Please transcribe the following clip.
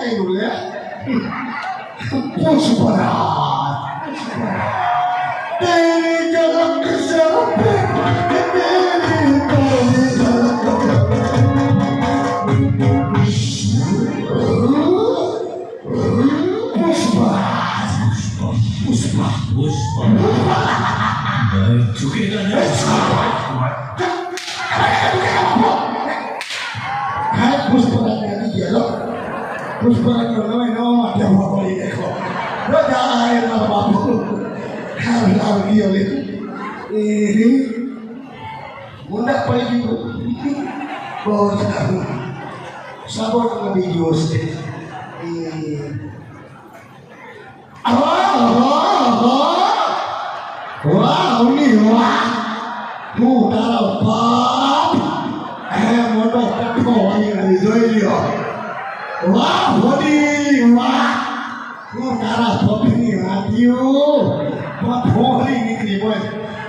કર્યું લે પુષ્પરાજ તેરી ઝલક સે તેરી झुकेगा नहीं પુષ્પરાજ ને આવી ગયેલો પુષ્પરાજ નો નવે નવો માટે ઉભા પડી દેખો બધા એના બાપુ હાલ ગયો લે એ મુંડા પડી ગયો બહુ સારું સાબોટ લડી ગયો છે વાહ ઓલી વાહ હું તારો બાપ મોટો કઠો વાળી જોઈ લ્યો વાહ હોડી વાહ હું તારા પગની વાદ્યો પણ ફોડી નીકળી બોલ